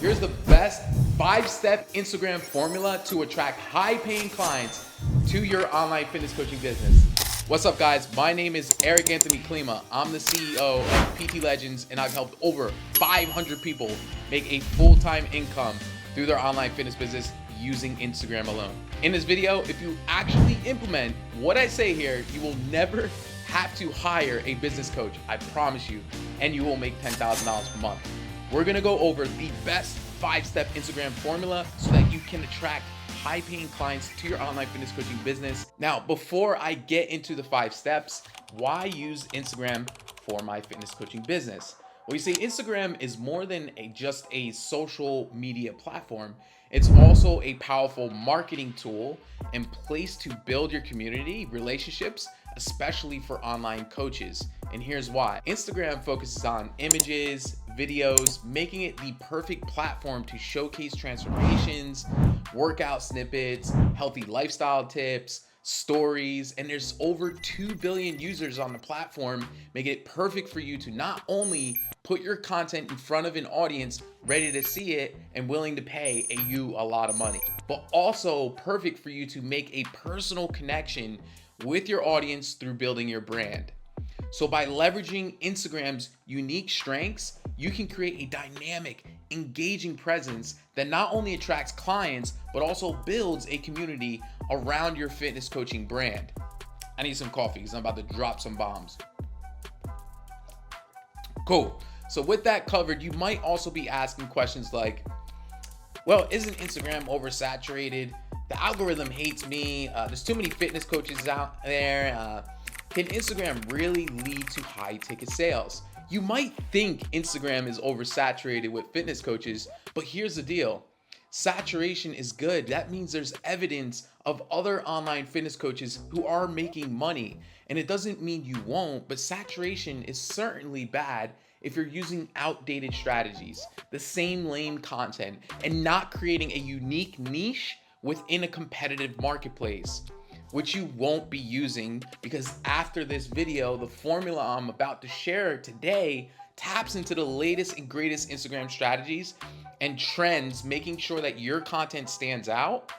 Here's the best 5-step Instagram formula to attract high-paying clients to your online fitness coaching business. What's up, guys? My name is Erik Anthony Klima. I'm the CEO of PT Legends, and I've helped over 500 people make a full-time income through their online fitness business using Instagram alone. In this video, if you actually implement what I say here, you will never have to hire a business coach. I promise you, and you will make $10,000 per month. We're gonna go over the best 5-step Instagram formula so that you can attract high-paying clients to your online fitness coaching business. Now, before I get into the 5 steps, why use Instagram for my fitness coaching business? Well, you see, Instagram is more than just a social media platform. It's also a powerful marketing tool and place to build your community relationships, especially for online coaches. And here's why. Instagram focuses on images, videos, making it the perfect platform to showcase transformations, workout snippets, healthy lifestyle tips, stories, and there's over 2 billion users on the platform, making it perfect for you to not only put your content in front of an audience ready to see it and willing to pay you a lot of money, but also perfect for you to make a personal connection with your audience through building your brand. So by leveraging Instagram's unique strengths, you can create a dynamic, engaging presence that not only attracts clients, but also builds a community around your fitness coaching brand. I need some coffee because I'm about to drop some bombs. Cool. So with that covered, you might also be asking questions like, well, isn't Instagram oversaturated? The algorithm hates me. There's too many fitness coaches out there. Can Instagram really lead to high ticket sales? You might think Instagram is oversaturated with fitness coaches, but here's the deal. Saturation is good. That means there's evidence of other online fitness coaches who are making money. And it doesn't mean you won't, but saturation is certainly bad if you're using outdated strategies, the same lame content, and not creating a unique niche within a competitive marketplace, which you won't be using, because after this video, the formula I'm about to share today taps into the latest and greatest Instagram strategies and trends, making sure that your content stands out.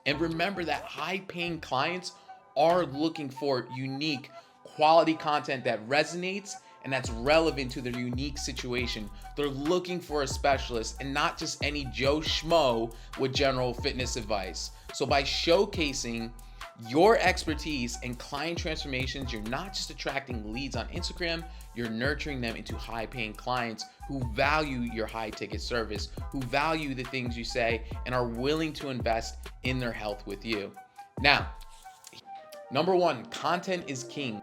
And remember that high-paying clients are looking for unique, quality content that resonates and that's relevant to their unique situation. They're looking for a specialist and not just any Joe Schmo with general fitness advice. So by showcasing your expertise in client transformations, you're not just attracting leads on Instagram, you're nurturing them into high-paying clients who value your high-ticket service, who value the things you say, and are willing to invest in their health with you. Now, number 1, content is king.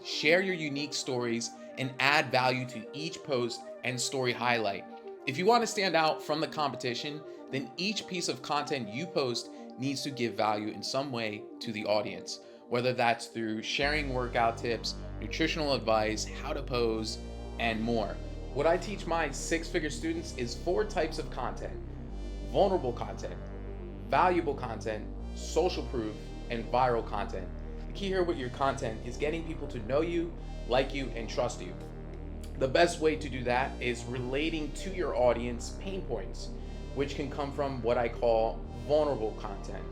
Share your unique stories and add value to each post and story highlight. If you want to stand out from the competition, then each piece of content you post needs to give value in some way to the audience, whether that's through sharing workout tips, nutritional advice, how to pose, and more. What I teach my 6-figure students is 4 types of content: vulnerable content, valuable content, social proof, and viral content. The key here with your content is getting people to know you, like you, and trust you. The best way to do that is relating to your audience pain points, which can come from what I call vulnerable content,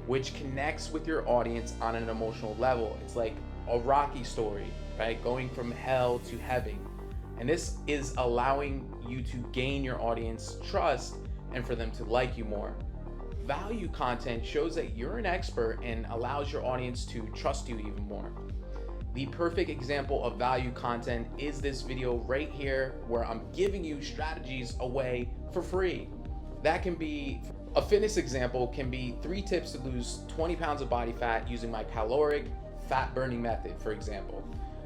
which connects with your audience on an emotional level. It's like a Rocky story, right? Going from hell to heaven. And this is allowing you to gain your audience trust and for them to like you more. Value content shows that you're an expert and allows your audience to trust you even more. The perfect example of value content is this video right here, where I'm giving you strategies away for free. That can be, a fitness example can be 3 tips to lose 20 pounds of body fat using my caloric fat burning method, for example.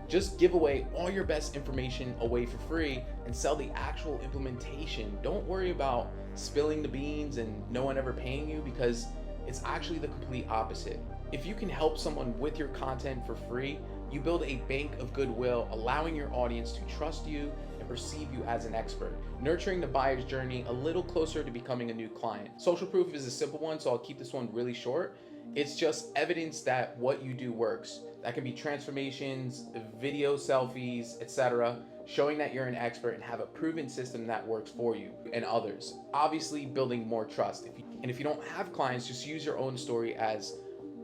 Just give away all your best information away for free and sell the actual implementation. Don't worry about spilling the beans and no one ever paying you, because it's actually the complete opposite. If you can help someone with your content for free, you build a bank of goodwill, allowing your audience to trust you and perceive you as an expert, nurturing the buyer's journey a little closer to becoming a new client. Social proof is a simple one, so I'll keep this one really short. It's just evidence that what you do works. That can be transformations, video selfies, etc. showing that you're an expert and have a proven system that works for you and others. Obviously, building more trust. If you don't have clients, just use your own story as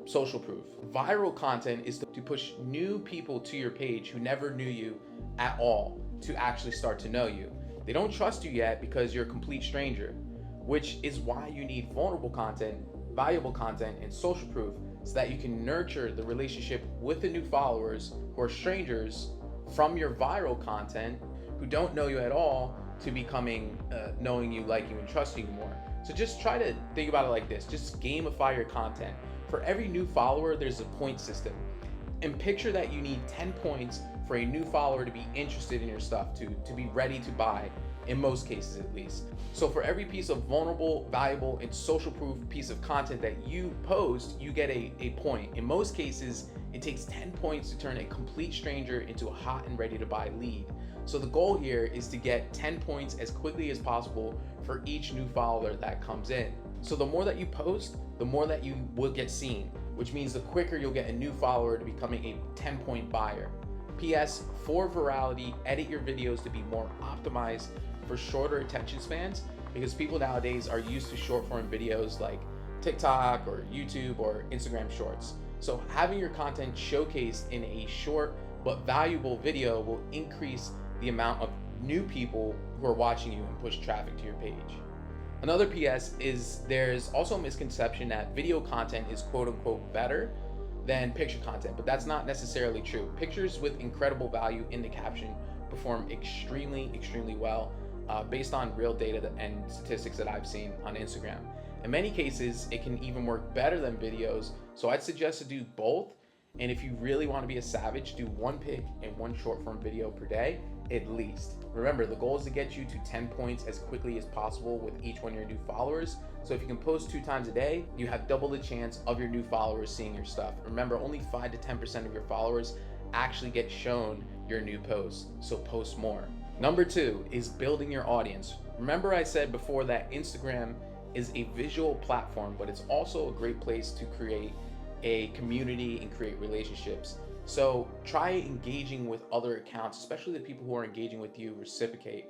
social proof. Viral content is to push new people to your page who never knew you at all to actually start to know you. They don't trust you yet because you're a complete stranger, which is why you need vulnerable content, valuable content, and social proof so that you can nurture the relationship with the new followers who are strangers from your viral content who don't know you at all to becoming knowing you, like you, and trusting you more. So just try to think about it like this. Just gamify your content. For every new follower, there's a point system. And picture that you need 10 points for a new follower to be interested in your stuff, to be ready to buy, in most cases at least. So for every piece of vulnerable, valuable, and social proof piece of content that you post, you get a point. In most cases, it takes 10 points to turn a complete stranger into a hot and ready to buy lead. So the goal here is to get 10 points as quickly as possible for each new follower that comes in. So the more that you post, the more that you will get seen, which means the quicker you'll get a new follower to becoming a 10-point buyer. PS, for virality, edit your videos to be more optimized for shorter attention spans, because people nowadays are used to short form videos like TikTok or YouTube or Instagram Shorts. So having your content showcased in a short but valuable video will increase the amount of new people who are watching you and push traffic to your page. Another PS is there's also a misconception that video content is quote unquote better than picture content, but that's not necessarily true. Pictures with incredible value in the caption perform extremely well based on real data and statistics that I've seen on Instagram. In many cases, it can even work better than videos, so I'd suggest to do both. And if you really want to be a savage, do one pic and one short form video per day at least. Remember, the goal is to get you to 10 points as quickly as possible with each one of your new followers. So if you can post 2 times a day, you have double the chance of your new followers seeing your stuff. Remember, only 5 to 10% of your followers actually get shown your new posts, so post more. Number 2 is building your audience. Remember I said before that Instagram is a visual platform, but it's also a great place to create a community and create relationships. So try engaging with other accounts, especially the people who are engaging with you, reciprocate,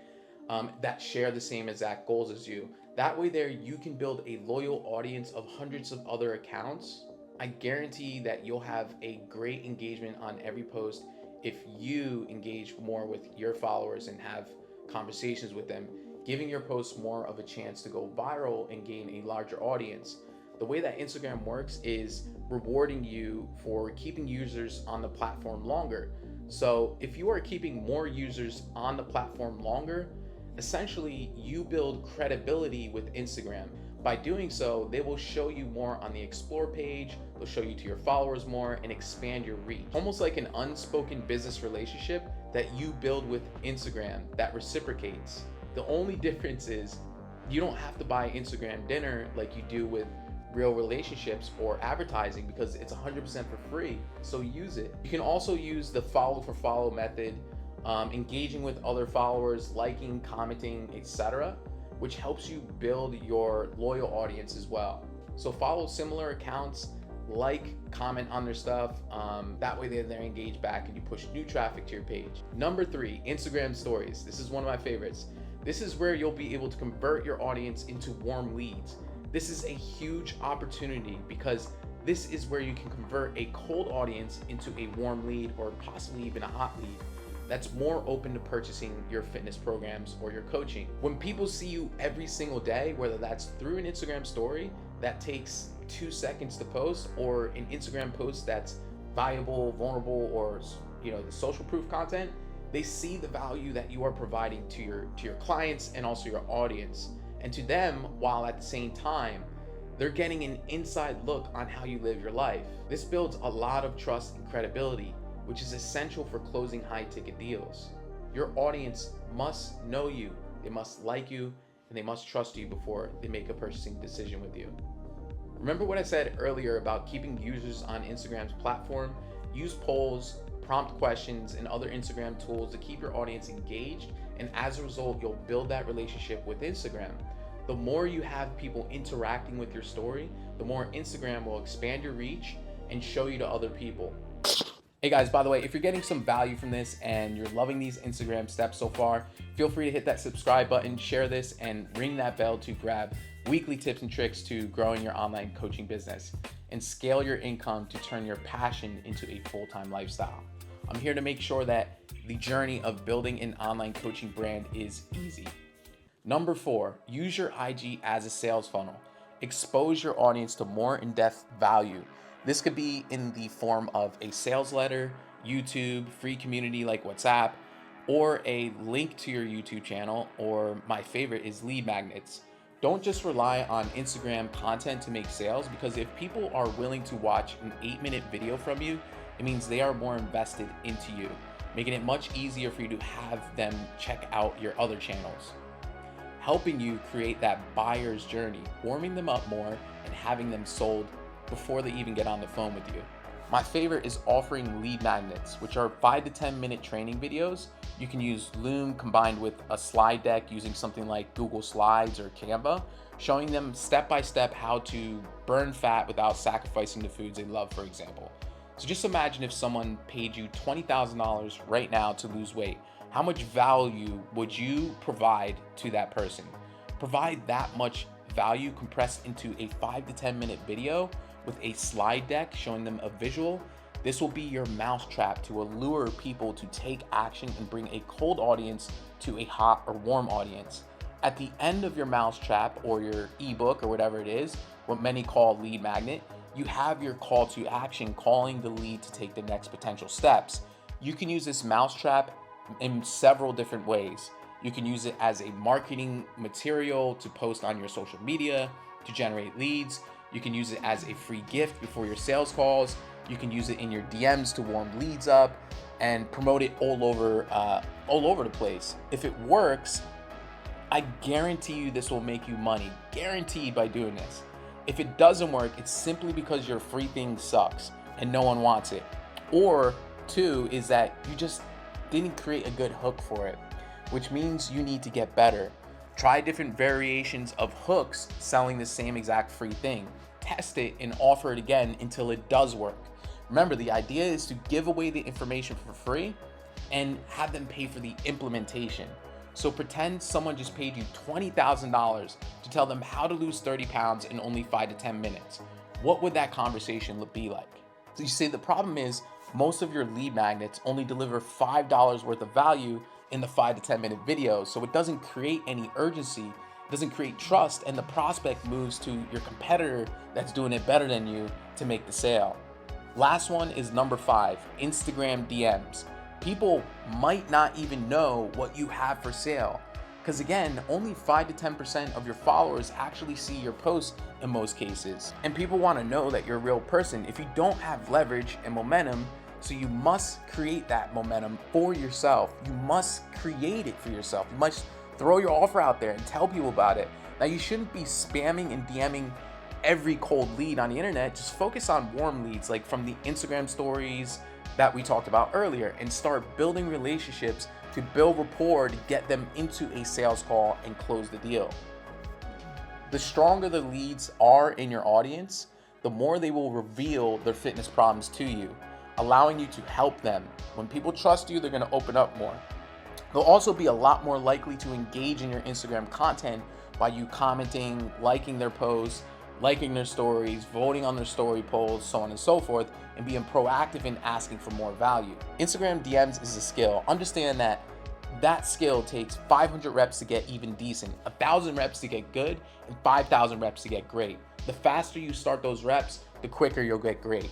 that share the same exact goals as you. That way there you can build a loyal audience of hundreds of other accounts. I guarantee that you'll have a great engagement on every post if you engage more with your followers and have conversations with them, giving your posts more of a chance to go viral and gain a larger audience. The way that Instagram works is rewarding you for keeping users on the platform longer. So if you are keeping more users on the platform longer, essentially you build credibility with Instagram. By doing so, they will show you more on the explore page, they'll show you to your followers more and expand your reach. Almost like an unspoken business relationship that you build with Instagram that reciprocates. The only difference is you don't have to buy Instagram dinner like you do with real relationships or advertising, because it's 100% for free, so use it. You can also use the follow for follow method, engaging with other followers, liking, commenting, etc., which helps you build your loyal audience as well. So follow similar accounts, like, comment on their stuff, that way they're engaged back and you push new traffic to your page. Number 3, Instagram stories. This is one of my favorites. This is where you'll be able to convert your audience into warm leads. This is a huge opportunity because this is where you can convert a cold audience into a warm lead or possibly even a hot lead that's more open to purchasing your fitness programs or your coaching. When people see you every single day, whether that's through an Instagram story that takes 2 seconds to post, or an Instagram post that's valuable, vulnerable, or the social proof content, they see the value that you are providing to your clients and also your audience. And to them, while at the same time, they're getting an inside look on how you live your life. This builds a lot of trust and credibility, which is essential for closing high ticket deals. Your audience must know you, they must like you, and they must trust you before they make a purchasing decision with you. Remember what I said earlier about keeping users on Instagram's platform? Use polls, prompt questions, and other Instagram tools to keep your audience engaged, and as a result, you'll build that relationship with Instagram. The more you have people interacting with your story, the more Instagram will expand your reach and show you to other people. Hey guys, by the way, if you're getting some value from this and you're loving these Instagram steps so far, feel free to hit that subscribe button, share this, and ring that bell to grab weekly tips and tricks to growing your online coaching business and scale your income to turn your passion into a full-time lifestyle. I'm here to make sure that the journey of building an online coaching brand is easy. Number 4, use your IG as a sales funnel. Expose your audience to more in-depth value. This could be in the form of a sales letter, YouTube, free community like WhatsApp, or a link to your YouTube channel, or my favorite is lead magnets. Don't just rely on Instagram content to make sales, because if people are willing to watch an 8-minute video from you, it means they are more invested into you, making it much easier for you to have them check out your other channels, helping you create that buyer's journey, warming them up more and having them sold before they even get on the phone with you. My favorite is offering lead magnets, which are 5 to 10 minute training videos. You can use Loom combined with a slide deck using something like Google Slides or Canva, showing them step-by-step how to burn fat without sacrificing the foods they love, for example. So just imagine if someone paid you $20,000 right now to lose weight. How much value would you provide to that person? Provide that much value compressed into a 5 to 10 minute video with a slide deck showing them a visual. This will be your mousetrap to allure people to take action and bring a cold audience to a hot or warm audience. At the end of your mousetrap or your ebook or whatever it is, what many call lead magnet, you have your call to action, calling the lead to take the next potential steps. You can use this mousetrap in several different ways. You can use it as a marketing material to post on your social media to generate leads. You can use it as a free gift before your sales calls. You can use it in your DMs to warm leads up and promote it all over the place. If it works, I guarantee you this will make you money, guaranteed by doing this. If it doesn't work, it's simply because your free thing sucks and no one wants it. Or 2 is that you just didn't create a good hook for it, which means you need to get better. Try different variations of hooks selling the same exact free thing. Test it and offer it again until it does work. Remember, the idea is to give away the information for free and have them pay for the implementation. So pretend someone just paid you $20,000 to tell them how to lose 30 pounds in only 5 to 10 minutes. What would that conversation be like? So you see, the problem is most of your lead magnets only deliver $5 worth of value in the 5 to 10 minute videos. So it doesn't create any urgency, it doesn't create trust, and the prospect moves to your competitor that's doing it better than you to make the sale. Last one is number 5, Instagram DMs. People might not even know what you have for sale, because again, only 5 to 10% of your followers actually see your posts in most cases. And people want to know that you're a real person. If you don't have leverage and momentum, so you must create that momentum for yourself. You must create it for yourself. You must throw your offer out there and tell people about it. Now, you shouldn't be spamming and DMing every cold lead on the internet. Just focus on warm leads, like from the Instagram stories that we talked about earlier, and start building relationships to build rapport to get them into a sales call and close the deal. The stronger the leads are in your audience, the more they will reveal their fitness problems to you, allowing you to help them. When people trust you, they're going to open up more. They'll also be a lot more likely to engage in your Instagram content by you commenting, liking their posts, liking their stories, voting on their story polls, so on and so forth, and being proactive in asking for more value. Instagram DMs is a skill. Understand that that skill takes 500 reps to get even decent, 1,000 reps to get good, and 5,000 reps to get great. The faster you start those reps, the quicker you'll get great.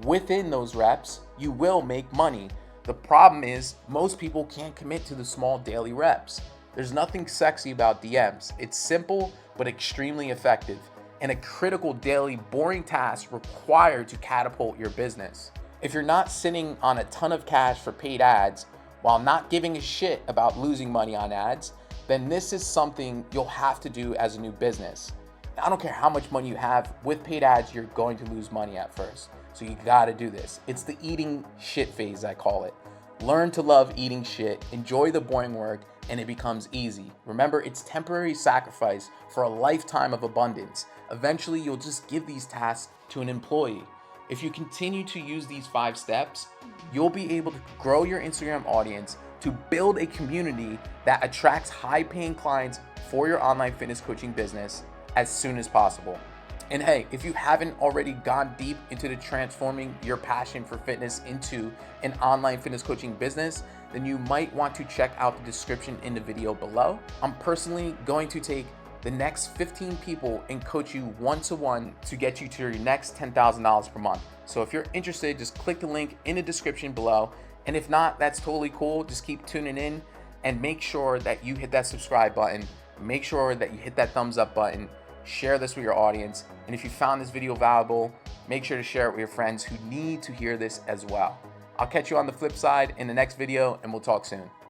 Within those reps, you will make money. The problem is most people can't commit to the small daily reps. There's nothing sexy about DMs. It's simple but extremely effective, and a critical daily boring task required to catapult your business. If you're not sitting on a ton of cash for paid ads while not giving a shit about losing money on ads, then this is something you'll have to do as a new business. I don't care how much money you have, with paid ads, you're going to lose money at first. So you gotta do this. It's the eating shit phase, I call it. Learn to love eating shit, enjoy the boring work, and it becomes easy. Remember, it's temporary sacrifice for a lifetime of abundance. Eventually, you'll just give these tasks to an employee. If you continue to use these 5 steps, you'll be able to grow your Instagram audience, to build a community that attracts high-paying clients for your online fitness coaching business as soon as possible. And hey, if you haven't already gone deep into the transforming your passion for fitness into an online fitness coaching business, then you might want to check out the description in the video below. I'm personally going to take the next 15 people and coach you one-to-one to get you to your next $10,000 per month. So if you're interested, just click the link in the description below. And if not, that's totally cool. Just keep tuning in and make sure that you hit that subscribe button. Make sure that you hit that thumbs up button. Share this with your audience. And if you found this video valuable, make sure to share it with your friends who need to hear this as well. I'll catch you on the flip side in the next video, and we'll talk soon.